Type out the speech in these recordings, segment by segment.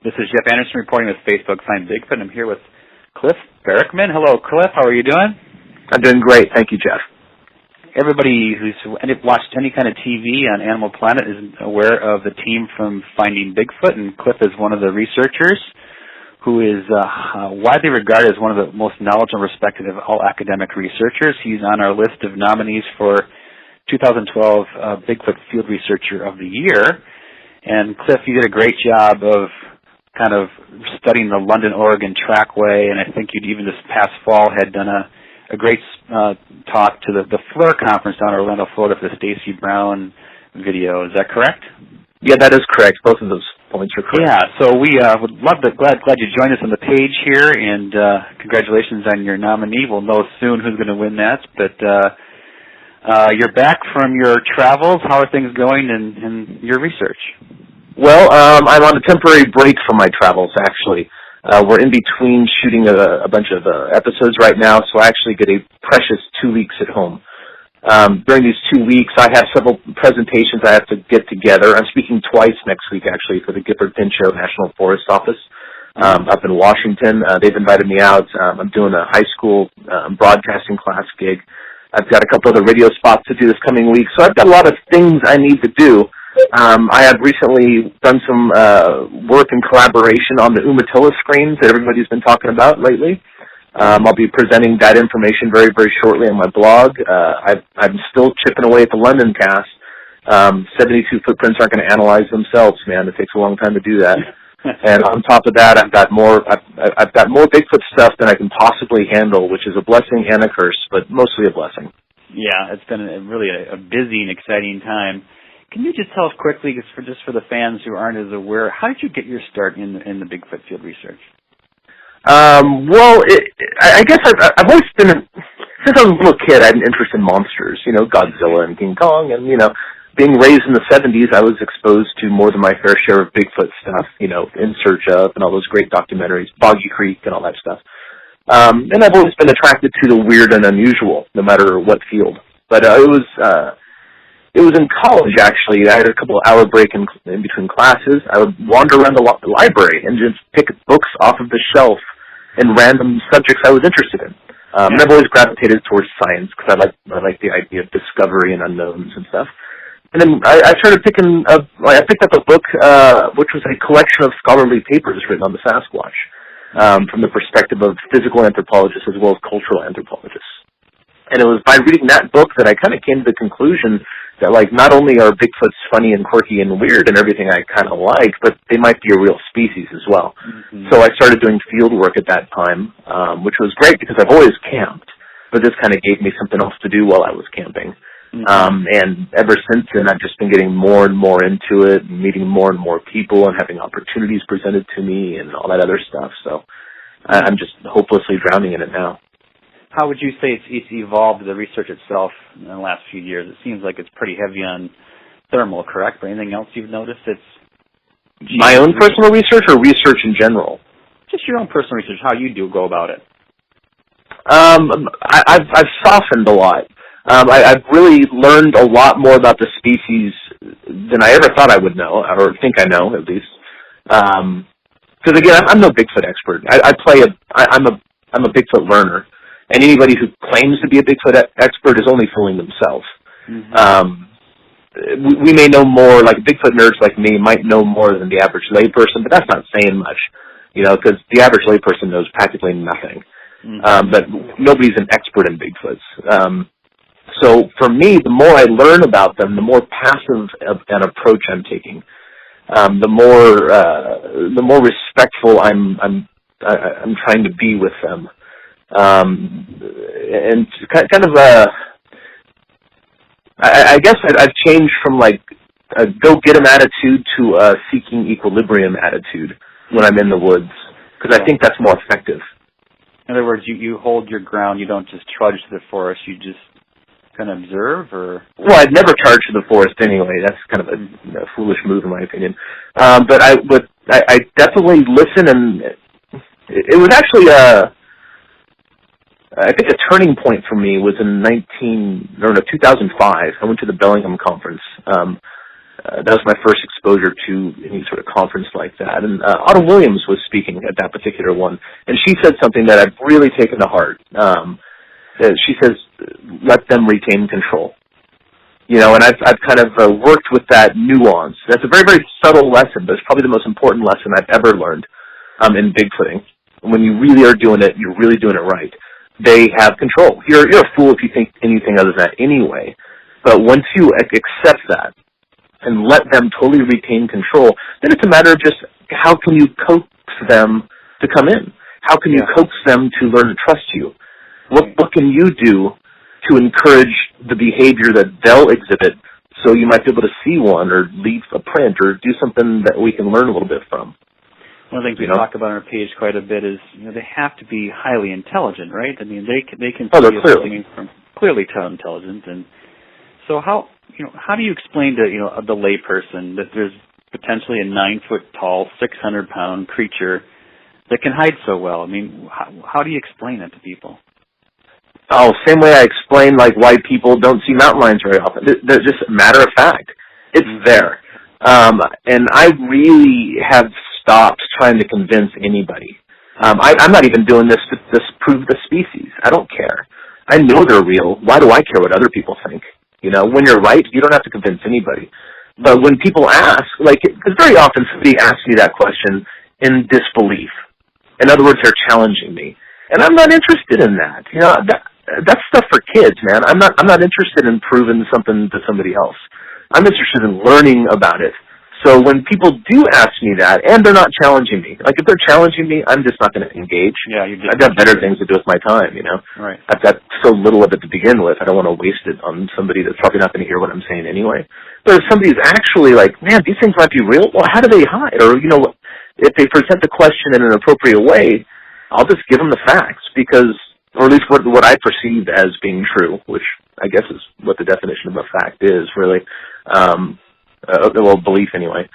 This is Jeff Andersen reporting with Facebook Find Bigfoot. I'm here with Cliff Barackman. Hello, Cliff. How are you doing? I'm doing great. Thank you, Jeff. Everybody who's watched any kind of TV on Animal Planet is aware of the team from Finding Bigfoot, and Cliff is one of the researchers who is widely regarded as one of the most knowledgeable and respected of all academic researchers. He's on our list of nominees for 2012 Bigfoot Field Researcher of the Year. And Cliff, you did a great job of kind of studying the London, Oregon trackway, and I think you'd even this past fall had done a great talk to the FLIR conference down in Orlando, Florida for the Stacey Brown video. Is that correct? Yeah, that is correct. Both of those points are correct. Yeah, so we would love to, glad you joined us on the page here, and congratulations on your nominee. We'll know soon who's going to win that, but you're back from your travels. How are things going in your research? Well, I'm on a temporary break from my travels, actually. We're in between shooting a bunch of episodes right now, so I actually get a precious 2 weeks at home. During these 2 weeks, I have several presentations I have to get together. I'm speaking twice next week, actually, for the Gifford-Pinchot National Forest Office up in Washington. They've invited me out. I'm doing a high school broadcasting class gig. I've got a couple other radio spots to do this coming week, so I've got a lot of things I need to do. I have recently done some work in collaboration on the Umatilla screens that everybody's been talking about lately. I'll be presenting that information very, very shortly on my blog. I'm still chipping away at the London cast. 72 footprints aren't going to analyze themselves, man. It takes a long time to do that. And on top of that, I've got more Bigfoot stuff than I can possibly handle, which is a blessing and a curse, but mostly a blessing. Yeah, it's been really a busy and exciting time. Can you just tell us quickly, just for the fans who aren't as aware, how did you get your start in the Bigfoot field research? Well, I guess I've always been, since I was a little kid, I had an interest in monsters, Godzilla and King Kong, and, being raised in the 70s, I was exposed to more than my fair share of Bigfoot stuff, In Search Of, and all those great documentaries, Boggy Creek and all that stuff. And I've always been attracted to the weird and unusual, no matter what field. But it was in college, actually. I had a couple-hour break in between classes. I would wander around the library and just pick books off of the shelf in random subjects I was interested in. And I've always gravitated towards science because I like the idea of discovery and unknowns and stuff. And then I started I picked up a book which was a collection of scholarly papers written on the Sasquatch from the perspective of physical anthropologists as well as cultural anthropologists. And it was by reading that book that I kind of came to the conclusion that, not only are Bigfoots funny and quirky and weird and everything I kind of like, but they might be a real species as well. Mm-hmm. So I started doing field work at that time, which was great because I've always camped, but this kind of gave me something else to do while I was camping. Mm-hmm. And ever since then, I've just been getting more and more into it, and meeting more and more people and having opportunities presented to me and all that other stuff. So I'm just hopelessly drowning in it now. How would you say it's evolved, the research itself, in the last few years? It seems like it's pretty heavy on thermal, correct? But anything else you've noticed? My own personal research or research in general? Just your own personal research, how you go about it. I've softened a lot. I've really learned a lot more about the species than I ever thought I would know, or think I know, at least. Because again, I'm no Bigfoot expert. I'm a Bigfoot learner. And anybody who claims to be a Bigfoot expert is only fooling themselves. Mm-hmm. We may know more, Bigfoot nerds like me might know more than the average layperson, but that's not saying much, because the average layperson knows practically nothing. Mm-hmm. But nobody's an expert in Bigfoots. So for me, the more I learn about them, the more passive an approach I'm taking. The more respectful I'm trying to be with them. And kind of I guess I've changed from a go-get-em attitude to a seeking equilibrium attitude when I'm in the woods, because I think that's more effective. In other words, you hold your ground. You don't just trudge to the forest. You just kind of observe, or? Well, I'd never charge to the forest anyway. That's kind of a foolish move, in my opinion. But I definitely listen, and it was actually I think a turning point for me was in 2005. I went to the Bellingham conference. That was my first exposure to any sort of conference like that. And Autumn Williams was speaking at that particular one, and she said something that I've really taken to heart. She says, "Let them retain control." And I've kind of worked with that nuance. That's a very, very subtle lesson, but it's probably the most important lesson I've ever learned in Bigfooting. When you really are doing it, you're really doing it right. They have control. You're a fool if you think anything other than that anyway. But once you accept that and let them totally retain control, then it's a matter of just how can you coax them to come in? How can you coax them to learn to trust you? What can you do to encourage the behavior that they'll exhibit so you might be able to see one or leave a print or do something that we can learn a little bit from? One of the things we talk about on our page quite a bit is, they have to be highly intelligent, right? I mean, they can see something from clearly intelligent. And so how do you explain to, the layperson that there's potentially a 9-foot tall, 600-pound creature that can hide so well? I mean, how do you explain that to people? Oh, same way I explain why people don't see mountain lions very often. They're just a matter of fact. It's there. And I really have stopped trying to convince anybody. I'm not even doing this to disprove the species. I don't care. I know they're real. Why do I care what other people think? When you're right, you don't have to convince anybody. But when people ask, because very often somebody asks me that question in disbelief. In other words, they're challenging me. And I'm not interested in that. That's stuff for kids, man. I'm not interested in proving something to somebody else. I'm interested in learning about it. So when people do ask me that, and they're not challenging me, if they're challenging me, I'm just not going to engage. Yeah, I've got better things to do with my time, Right. I've got so little of it to begin with. I don't want to waste it on somebody that's probably not going to hear what I'm saying anyway. But if somebody's actually man, these things might be real, well, how do they hide? Or, if they present the question in an appropriate way, I'll just give them the facts or at least what I perceive as being true, which I guess is what the definition of a fact is, really. Belief anyway.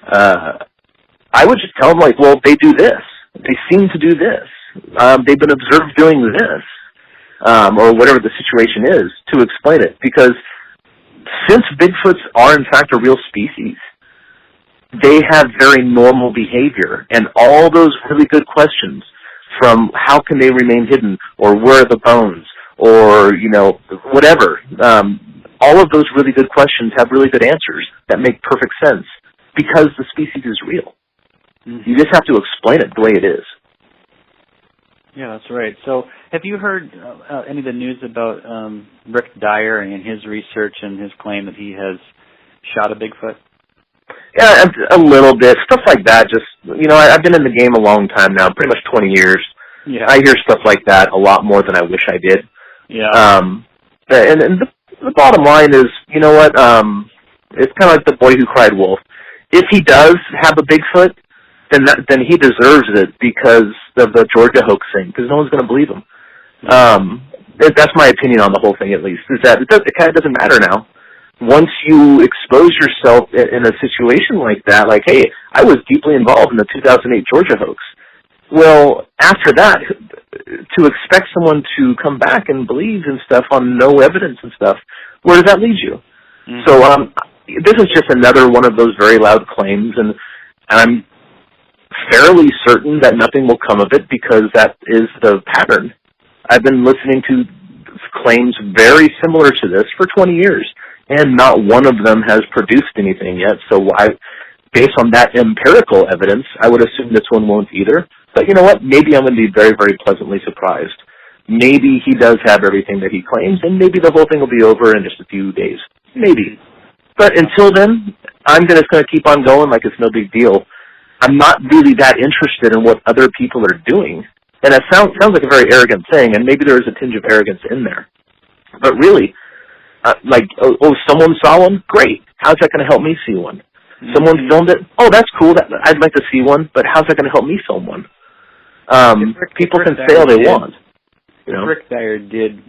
I would just tell them, well, they do this. They seem to do this. They've been observed doing this, or whatever the situation is, to explain it. Because since Bigfoots are, in fact, a real species, they have very normal behavior. And all those really good questions, from how can they remain hidden, or where are the bones, or, whatever, all of those really good questions have really good answers that make perfect sense because the species is real. Mm-hmm. You just have to explain it the way it is. Yeah, that's right. So have you heard any of the news about Rick Dyer and his research and his claim that he has shot a Bigfoot? Yeah, a little bit. Stuff like that. Just, I've been in the game a long time now, pretty much 20 years. Yeah. I hear stuff like that a lot more than I wish I did. Yeah. And the bottom line is, it's kind of like the boy who cried wolf. If he does have a Bigfoot, then he deserves it because of the Georgia hoax thing, because no one's going to believe him. That's my opinion on the whole thing, at least, is that it kind of doesn't matter now. Once you expose yourself in a situation like that, hey, I was deeply involved in the 2008 Georgia hoax. Well, after that, to expect someone to come back and believe in stuff on no evidence and stuff, where does that lead you? Mm-hmm. So this is just another one of those very loud claims, and I'm fairly certain that nothing will come of it because that is the pattern. I've been listening to claims very similar to this for 20 years, and not one of them has produced anything yet. So based on that empirical evidence, I would assume this one won't either. But you know what? Maybe I'm going to be very, very pleasantly surprised. Maybe he does have everything that he claims, and maybe the whole thing will be over in just a few days. Maybe. But until then, I'm just going to keep on going like it's no big deal. I'm not really that interested in what other people are doing. And that sounds like a very arrogant thing, and maybe there is a tinge of arrogance in there. But really, someone saw one? Great. How's that going to help me see one? Mm-hmm. Someone filmed it? Oh, that's cool. I'd like to see one, but how's that going to help me film one? People can say all they want. If Rick Dyer did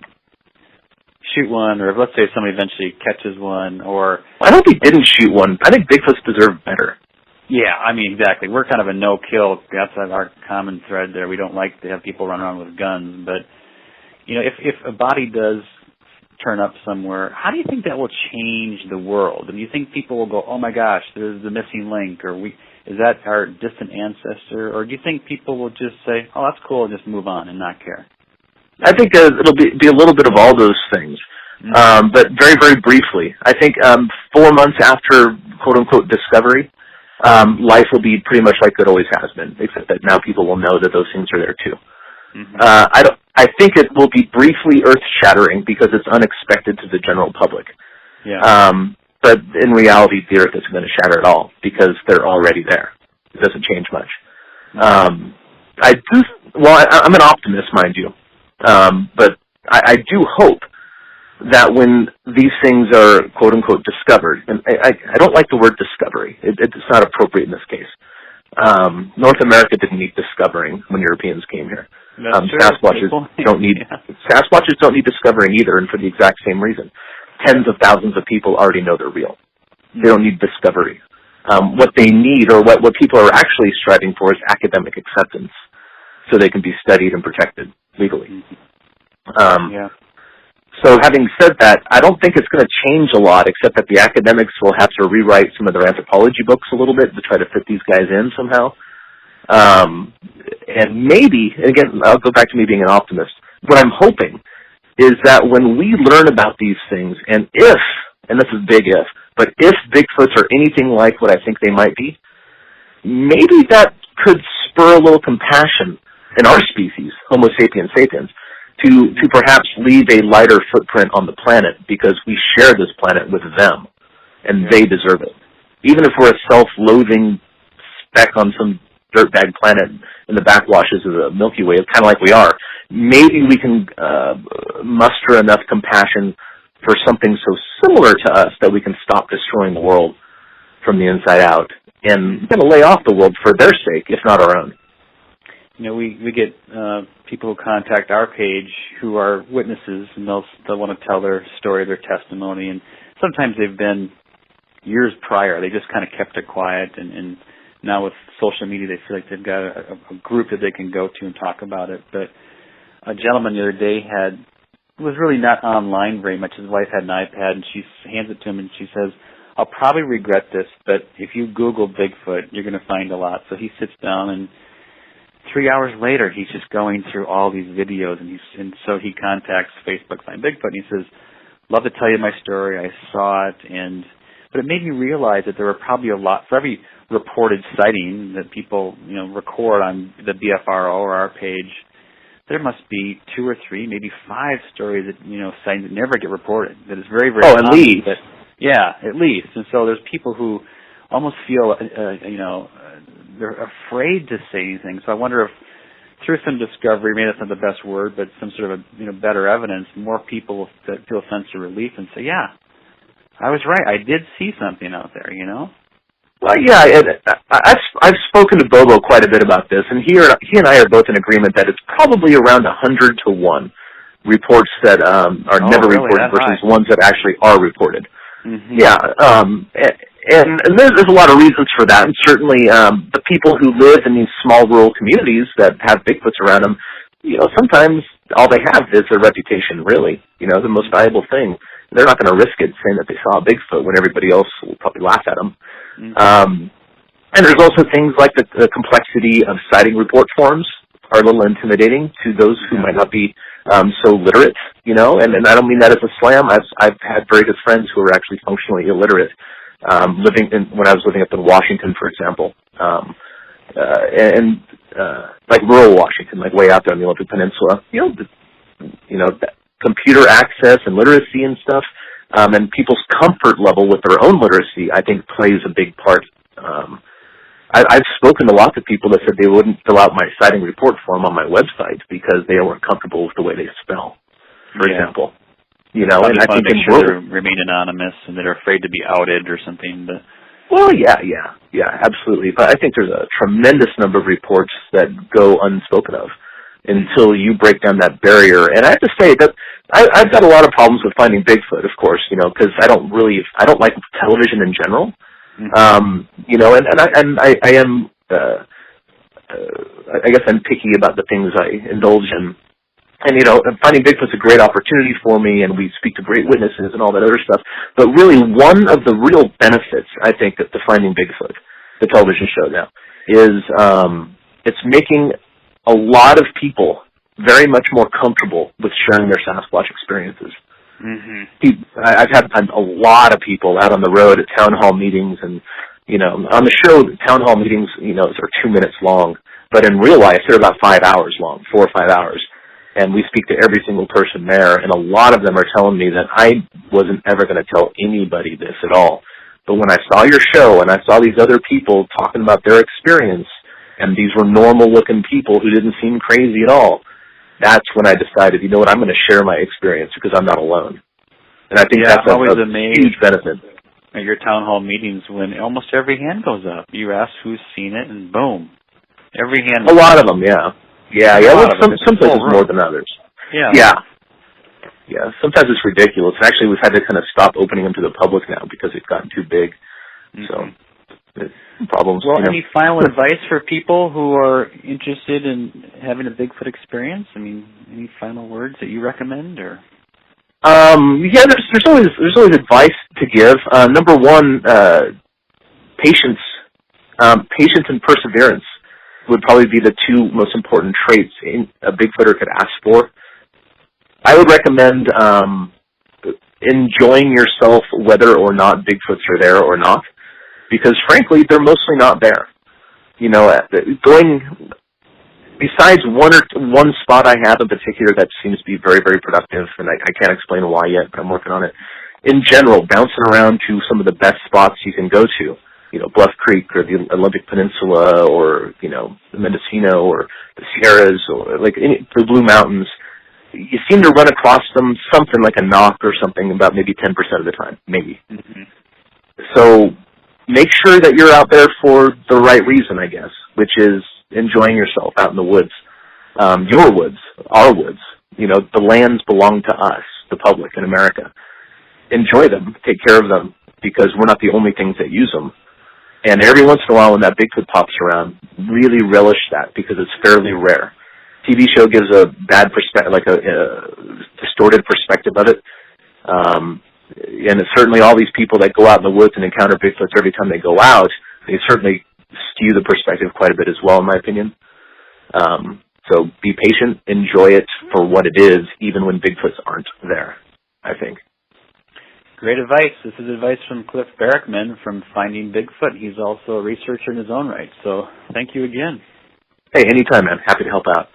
shoot one, or if, let's say, somebody eventually catches one, or... I hope he didn't shoot one. I think Bigfoots deserve better. Yeah, exactly. We're kind of a no-kill. That's our common thread there. We don't like to have people run around with guns. But, if a body does turn up somewhere, how do you think that will change the world? And do you think people will go, oh my gosh, there's the missing link, or is that our distant ancestor? Or do you think people will just say, oh, that's cool, and just move on and not care? I think it'll be a little bit of all those things. But very, very briefly, I think 4 months after quote-unquote discovery, life will be pretty much like it always has been, except that now people will know that those things are there too. I think it will be briefly earth-shattering because it's unexpected to the general public. Yeah. But in reality, the earth isn't going to shatter at all because they're already there. It doesn't change much. I'm an optimist, mind you. But I do hope that when these things are quote-unquote discovered, and I don't like the word discovery. It's not appropriate in this case. North America didn't need discovering when Europeans came here. Sasquatches don't need Sasquatches don't need discovering either, and for the exact same reason. Tens of thousands of people already know they're real. They don't need discovery. What they need, or what people are actually striving for, is academic acceptance, so they can be studied and protected legally. So having said that, I don't think it's going to change a lot, except that the academics will have to rewrite some of their anthropology books a little bit to try to fit these guys in somehow. And maybe, again, I'll go back to me being an optimist, what I'm hoping is that when we learn about these things, and if, and this is big if, but if Bigfoots are anything like what I think they might be, maybe that could spur a little compassion in our species, Homo sapiens sapiens, to perhaps leave a lighter footprint on the planet because we share this planet with them, and they deserve it. Even if we're a self-loathing speck on some dirtbag planet in the backwashes of the Milky Way, kind of like we are, maybe we can muster enough compassion for something so similar to us that we can stop destroying the world from the inside out and kind of lay off the world for their sake, if not our own. You know, we get people who contact our page who are witnesses, and they'll want to tell their story, their testimony, and sometimes they've been years prior. They just kind of kept it quiet, and now with social media, they feel like they've got a group that they can go to and talk about it. But a gentleman the other day was really not online very much. His wife had an iPad, and she hands it to him, and she says, I'll probably regret this, but if you Google Bigfoot, you're going to find a lot. So he sits down, and 3 hours later, he's just going through all these videos, and so he contacts Facebook Find Bigfoot, and he says, love to tell you my story. I saw it, but it made me realize that there were probably a lot, for every reported sighting that people, record on the BFRO or our page, there must be 2 or 3, maybe 5 stories that, sightings that never get reported. That is very, very at least. Yeah, at least. And so there's people who almost feel, they're afraid to say anything. So I wonder if through some discovery, maybe that's not the best word, but some sort of better evidence, more people will feel a sense of relief and say, yeah, I was right. I did see something out there, Well, yeah, I've spoken to Bobo quite a bit about this, and he and I are both in agreement that it's probably around 100 to 1 reports that are never reported versus ones that actually are reported. Mm-hmm. Yeah, and there's a lot of reasons for that, and certainly the people who live in these small rural communities that have Bigfoots around them, sometimes all they have is their reputation, really, the most valuable thing. They're not going to risk it saying that they saw a Bigfoot when everybody else will probably laugh at them. Mm-hmm. And there's also things like the complexity of sighting report forms are a little intimidating to those who might not be so literate, and I don't mean that as a slam. I've had very good friends who are actually functionally illiterate, when I was living up in Washington, for example, and like rural Washington, like way out there on the Olympic Peninsula, computer access and literacy and stuff, and people's comfort level with their own literacy, I think, plays a big part. I've spoken a lot to people that said they wouldn't fill out my sighting report form on my website because they weren't comfortable with the way they spell, for example. And I think make sure they remain anonymous and they're afraid to be outed or something. But well, yeah, absolutely. But I think there's a tremendous number of reports that go unspoken of until you break down that barrier. And I have to say that I've got a lot of problems with finding Bigfoot, of course, because I don't like television in general. Mm-hmm. I am, I guess I'm picky about the things I indulge in. And, finding Bigfoot's a great opportunity for me, and we speak to great witnesses and all that other stuff. But really, one of the real benefits, I think, of the Finding Bigfoot, the television show now, is it's making a lot of people very much more comfortable with sharing their Sasquatch experiences. Mm-hmm. I've had a lot of people out on the road at town hall meetings, and, on the show, the town hall meetings, are 2 minutes long. But in real life, they're about 5 hours long, 4 or 5 hours. And we speak to every single person there, and a lot of them are telling me that I wasn't ever going to tell anybody this at all. But when I saw your show and I saw these other people talking about their experience, and these were normal-looking people who didn't seem crazy at all, that's when I decided, I'm going to share my experience because I'm not alone. And I think that's always a huge benefit. At your town hall meetings, when almost every hand goes up, you ask who's seen it, and boom, every hand. A lot of them, yeah. Yeah. Well, some places more than others. Yeah. Sometimes it's ridiculous. Actually, we've had to kind of stop opening them to the public now because they've gotten too big. Mm-hmm. So, problems. Well, any final advice for people who are interested in having a Bigfoot experience? I mean, any final words that you recommend, or? There's always advice to give. Number one, patience and perseverance would probably be the two most important traits a Bigfooter could ask for. I would recommend enjoying yourself whether or not Bigfoots are there or not, because frankly, they're mostly not there. Besides one spot I have in particular that seems to be very, very productive, and I can't explain why yet, but I'm working on it. In general, bouncing around to some of the best spots you can go to, Bluff Creek or the Olympic Peninsula or, the Mendocino or the Sierras or the Blue Mountains, you seem to run across something like a knock or something about maybe 10% of the time, maybe. Mm-hmm. So make sure that you're out there for the right reason, I guess, which is enjoying yourself out in the woods. Your woods, our woods, the lands belong to us, the public in America. Enjoy them, take care of them, because we're not the only things that use them. And every once in a while when that Bigfoot pops around, really relish that because it's fairly rare. TV show gives a bad perspective, like a distorted perspective of it. And it's certainly all these people that go out in the woods and encounter Bigfoots every time they go out, they certainly skew the perspective quite a bit as well, in my opinion. So be patient, enjoy it for what it is, even when Bigfoots aren't there, I think. Great advice. This is advice from Cliff Barackman from Finding Bigfoot. He's also a researcher in his own right. So thank you again. Hey, anytime, man. Happy to help out.